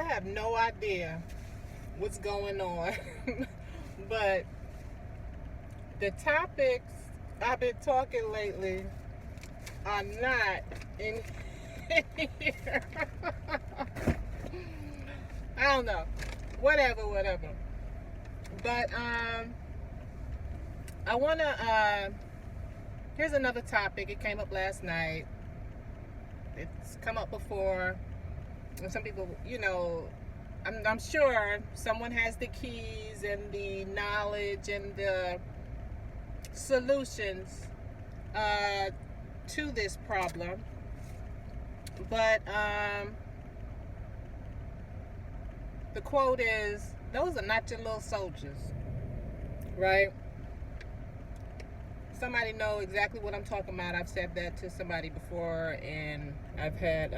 have no idea what's going on. But the topics I've been talking lately are not in here. I don't know. Whatever. But I wanna here's another topic. It came up last night. It's come up before. And some people, I'm sure someone has the keys and the knowledge and the solutions to this problem. But the quote is, those are not your little soldiers, right? Somebody know exactly what I'm talking about. I've said that to somebody before, and I've had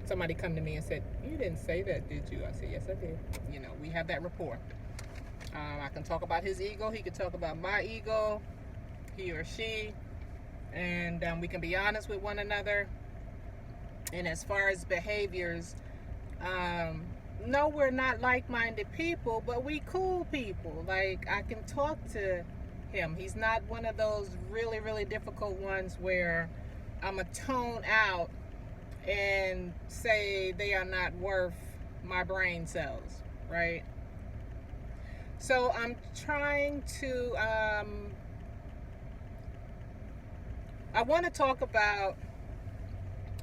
somebody come to me and said, you didn't say that, did you? I said, yes, I did. We have that rapport. I can talk about his ego. He can talk about my ego, he or she, and we can be honest with one another. And as far as behaviors, no, we're not like-minded people, but we cool people. Like, I can talk to him. He's not one of those really, really difficult ones where I'm going to tone out and say they are not worth my brain cells, right? So I'm trying to, I want to talk about,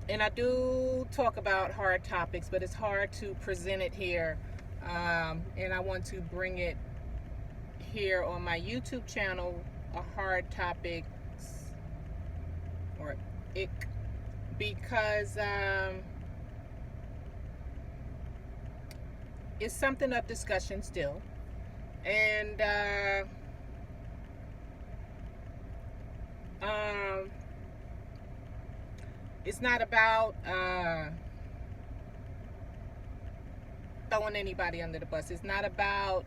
and I do talk about hard topics, but it's hard to present it here. And I want to bring it here on my YouTube channel, a hard topics, or ick, because it's something of discussion still. And it's not about throwing anybody under the bus. It's not about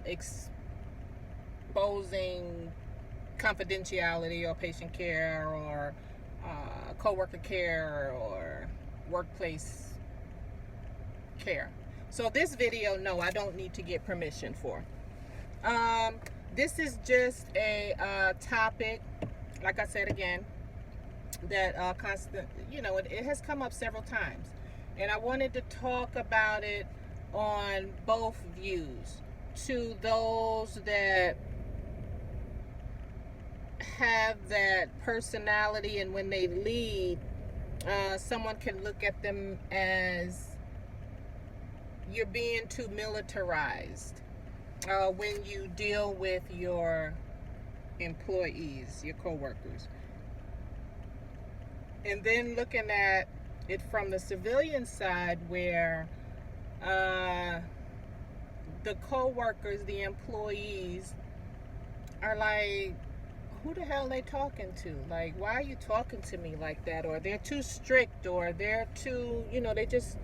exposing confidentiality or patient care or coworker care or workplace care. So this video, no, I don't need to get permission for. This is just a topic, like I said again, that it has come up several times, and I wanted to talk about it on both views. To those that have that personality, and when they lead, someone can look at them as you're being too militarized when you deal with your employees, your coworkers. And then looking at it from the civilian side, where the co-workers, the employees, are like, who the hell are they talking to? Like, why are you talking to me like that? Or they're too strict, or they're too, they just,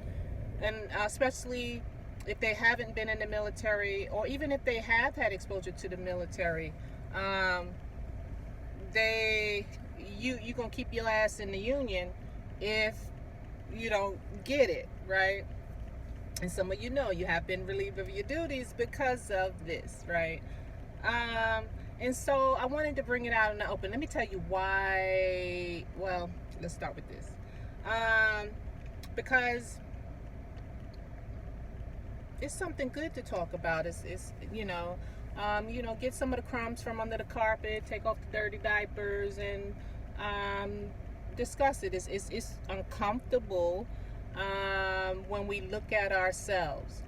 and especially if they haven't been in the military, or even if they have had exposure to the military, you're gonna keep your ass in the union if you don't get it, right? And some of you have been relieved of your duties because of this, right? And so I wanted to bring it out in the open. Let me tell you why. Well, let's start with this. Because it's something good to talk about. It's get some of the crumbs from under the carpet, take off the dirty diapers, and discuss it. It's uncomfortable when we look at ourselves.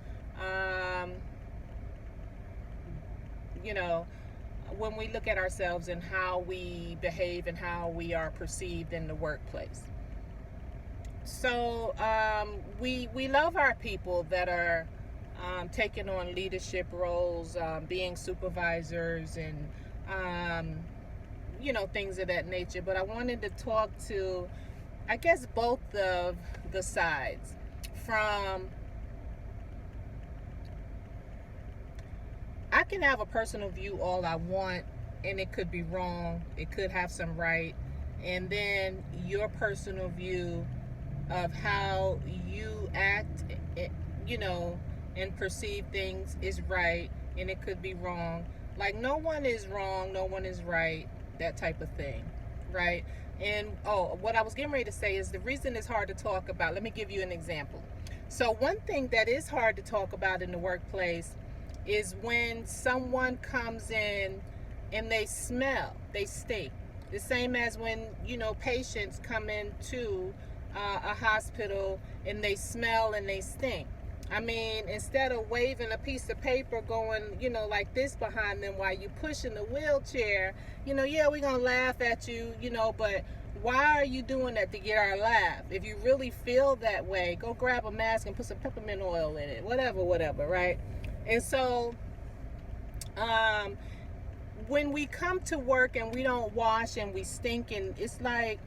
When we look at ourselves and how we behave and how we are perceived in the workplace. So we love our people that are taking on leadership roles, being supervisors, and things of that nature. But I wanted to talk to, I guess, both of the sides. From, I can have a personal view all I want, and it could be wrong, it could have some right, and then your personal view of how you act, you know, and perceive things is right, and it could be wrong. Like, no one is wrong, no one is right, that type of thing, right? And oh, what I was getting ready to say is the reason it's hard to talk about. Let me give you an example. So one thing that is hard to talk about in the workplace is when someone comes in and they smell, they stink. The same as when, you know, patients come into a hospital and they smell and they stink. I mean, instead of waving a piece of paper going, you know, like this behind them while you pushing the wheelchair, you know, yeah, we're going to laugh at you, you know, but why are you doing that to get our laugh? If you really feel that way, go grab a mask and put some peppermint oil in it, whatever, right? And so, when we come to work and we don't wash and we stink, and it's like,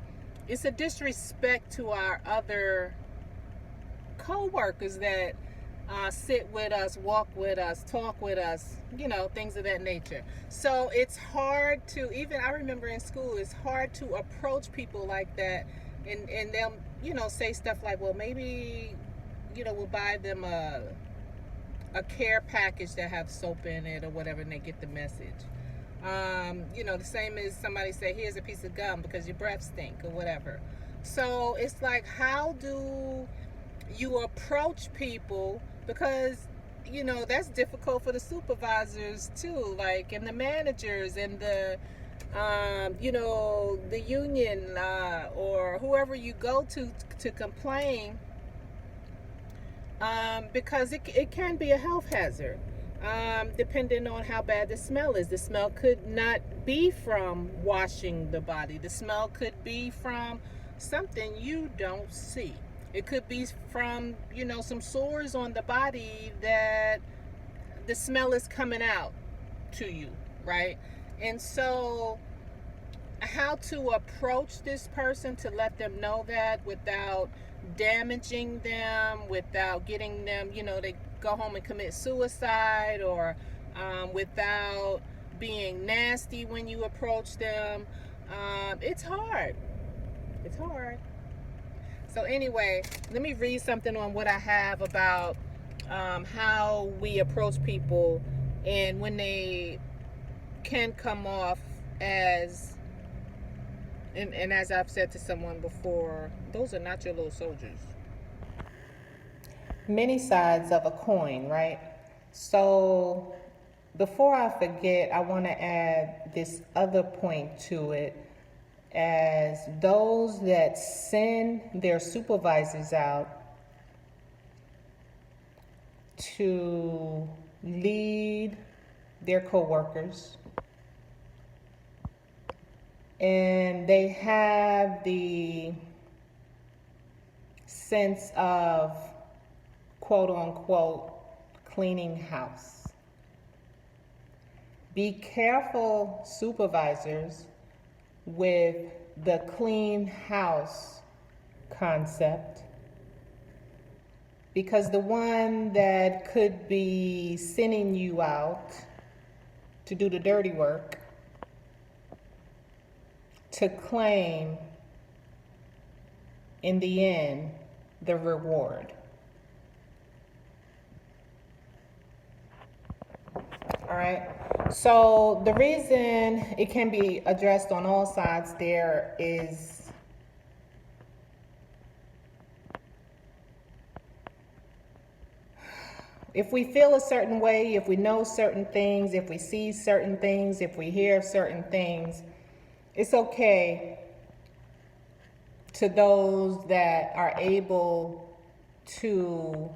it's a disrespect to our other co-workers that sit with us, walk with us, talk with us, you know, things of that nature. So it's hard to, even I remember in school, it's hard to approach people like that, and they'll, you know, say stuff like, well, maybe, you know, we'll buy them a care package that have soap in it or whatever, and they get the message. You know, the same as somebody say, here's a piece of gum because your breath stink or whatever. So it's like, how do you approach people? Because, you know, that's difficult for the supervisors too, like, and the managers and the you know, the union or whoever you go to complain, because it can be a health hazard, depending on how bad the smell is. The smell could not be from washing the body. The smell could be from something you don't see. It could be from, you know, some sores on the body that the smell is coming out to you, right? And so how to approach this person to let them know that without damaging them, without getting them, you know, they go home and commit suicide, or without being nasty when you approach them. It's hard. It's hard. So anyway, let me read something on what I have about how we approach people and when they can come off as, and as I've said to someone before, those are not your little soldiers. Many sides of a coin, right? So before I forget, I want to add this other point to it, as those that send their supervisors out to lead their coworkers, and they have the sense of quote unquote cleaning house. Be careful, supervisors, with the clean house concept, because the one that could be sending you out to do the dirty work, to claim in the end the reward. All right. So the reason it can be addressed on all sides there is if we feel a certain way, if we know certain things, if we see certain things, if we hear certain things, it's okay to those that are able to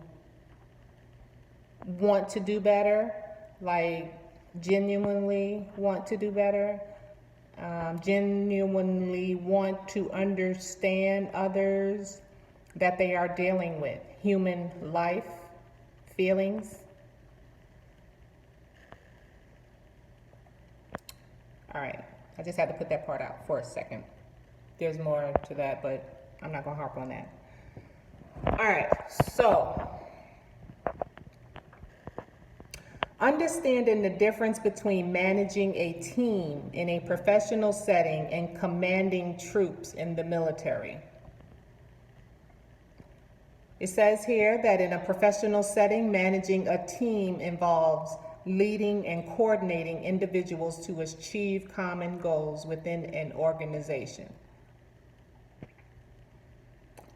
want to do better, like genuinely want to do better, genuinely want to understand others that they are dealing with, human life, feelings. All right, I just had to put that part out for a second. There's more to that, but I'm not gonna harp on that. All right, so understanding the difference between managing a team in a professional setting and commanding troops in the military. It says here that in a professional setting, managing a team involves leading and coordinating individuals to achieve common goals within an organization.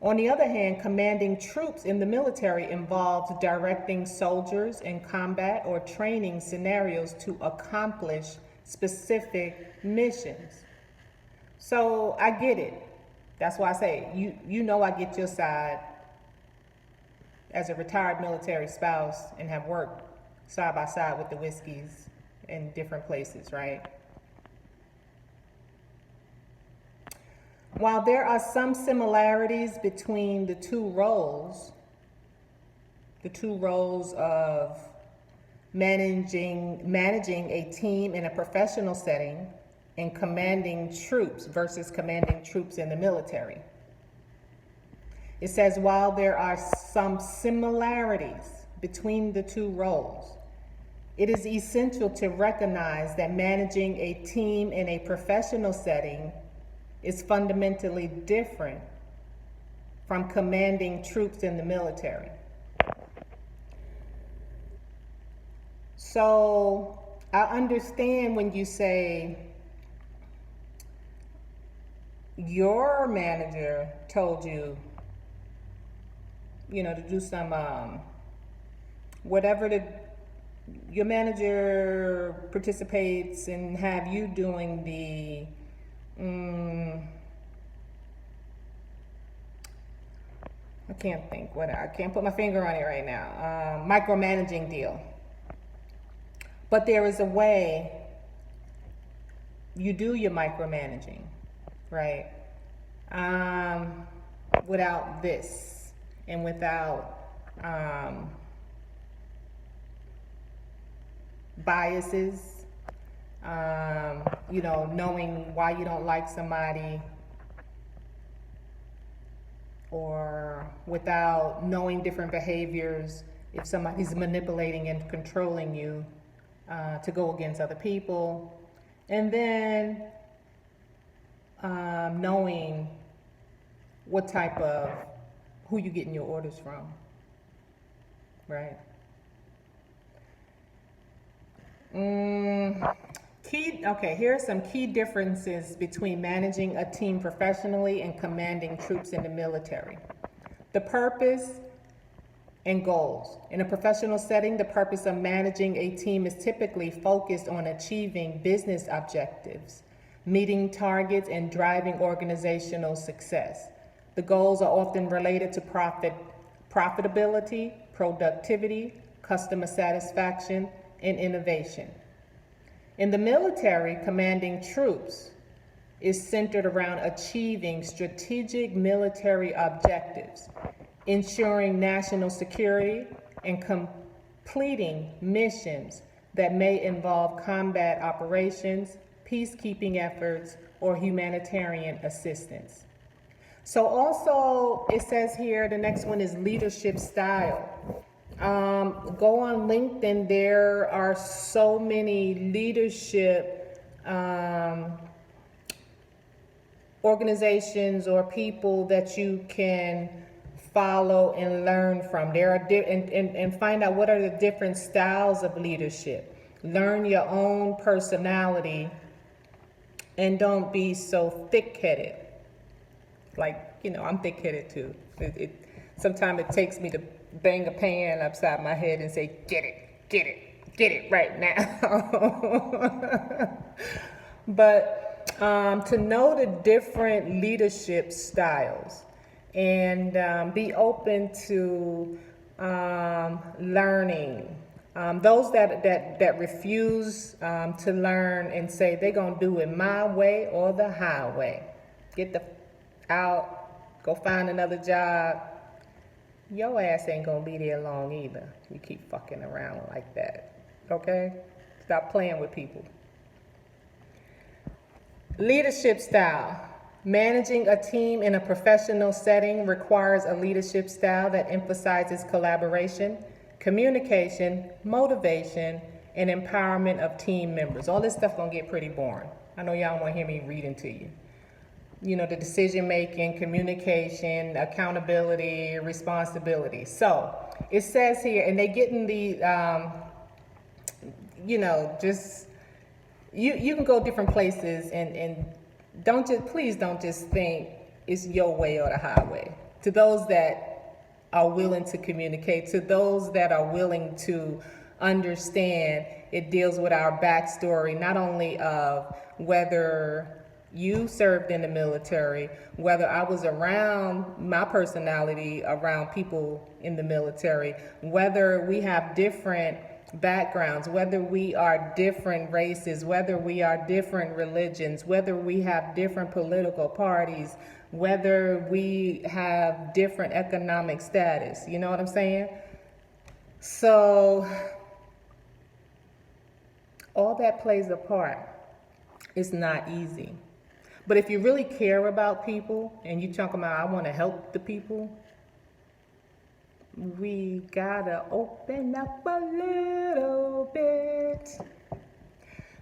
On the other hand, commanding troops in the military involves directing soldiers in combat or training scenarios to accomplish specific missions. So I get it. That's why I say, you know I get your side as a retired military spouse and have worked side by side with the whiskeys in different places, right? While there are some similarities between the two roles of managing a team in a professional setting and commanding troops versus commanding troops in the military. It says, while there are some similarities between the two roles, it is essential to recognize that managing a team in a professional setting is fundamentally different from commanding troops in the military. So I understand when you say your manager told you, to do some, your manager participates and have you doing the, I can't put my finger on it right now, micromanaging deal. But there is a way you do your micromanaging, right? Without this and without biases, knowing why you don't like somebody, or without knowing different behaviors if somebody's manipulating and controlling you to go against other people, and then knowing what type of, who you getting your orders from, right? Here are some key differences between managing a team professionally and commanding troops in the military. The purpose and goals. In a professional setting, the purpose of managing a team is typically focused on achieving business objectives, meeting targets, and driving organizational success. The goals are often related to profitability, productivity, customer satisfaction, and innovation. In the military, commanding troops is centered around achieving strategic military objectives, ensuring national security, and completing missions that may involve combat operations, peacekeeping efforts, or humanitarian assistance. So also, it says here, the next one is leadership style. Go on LinkedIn, there are so many leadership organizations or people that you can follow and learn from. There are and find out what are the different styles of leadership. Learn your own personality and don't be so thick-headed. Like, I'm thick-headed too. Sometimes it takes me to bang a pan upside my head and say, get it right now. But to know the different leadership styles and be open to learning. Those that refuse to learn and say they're gonna do it my way or the highway, get out, go find another job. Your ass ain't gonna be there long either. You keep fucking around like that, okay? Stop playing with people. Leadership style. Managing a team in a professional setting requires a leadership style that emphasizes collaboration, communication, motivation, and empowerment of team members. All this stuff gonna get pretty boring. I know y'all wanna hear me reading to you. the decision making, communication, accountability, responsibility. So it says here, and they get in the, just, you can go different places and please don't just think it's your way or the highway. To those that are willing to communicate, to those that are willing to understand, it deals with our backstory, not only of whether you served in the military, whether I was around my personality around people in the military, whether we have different backgrounds, whether we are different races, whether we are different religions, whether we have different political parties, whether we have different economic status. You know what I'm saying? So all that plays a part. It's not easy. But if you really care about people and you talk about, I want to help the people, we gotta open up a little bit.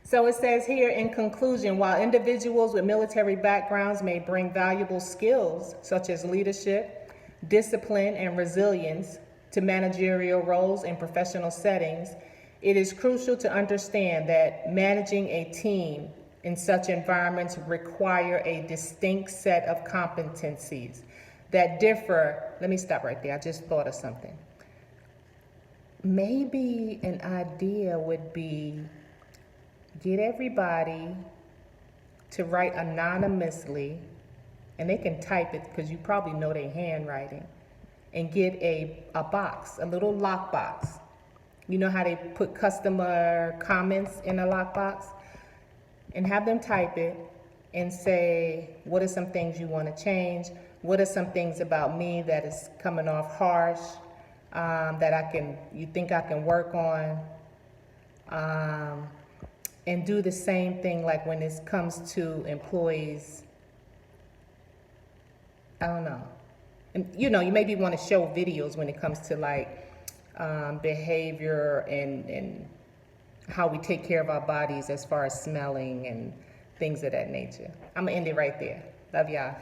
So it says here, in conclusion, while individuals with military backgrounds may bring valuable skills such as leadership, discipline, and resilience to managerial roles in professional settings, it is crucial to understand that managing a team in such environments require a distinct set of competencies that differ. Let me stop right there. I just thought of something. Maybe an idea would be get everybody to write anonymously, and they can type it because you probably know their handwriting, and get a box, a little lock box. You know how they put customer comments in a lockbox? And have them type it and say, what are some things you want to change? What are some things about me that is coming off harsh, that you think I can work on? And do the same thing like when it comes to employees. I don't know. And you maybe want to show videos when it comes to like behavior and how we take care of our bodies as far as smelling and things of that nature. I'm gonna end it right there. Love y'all.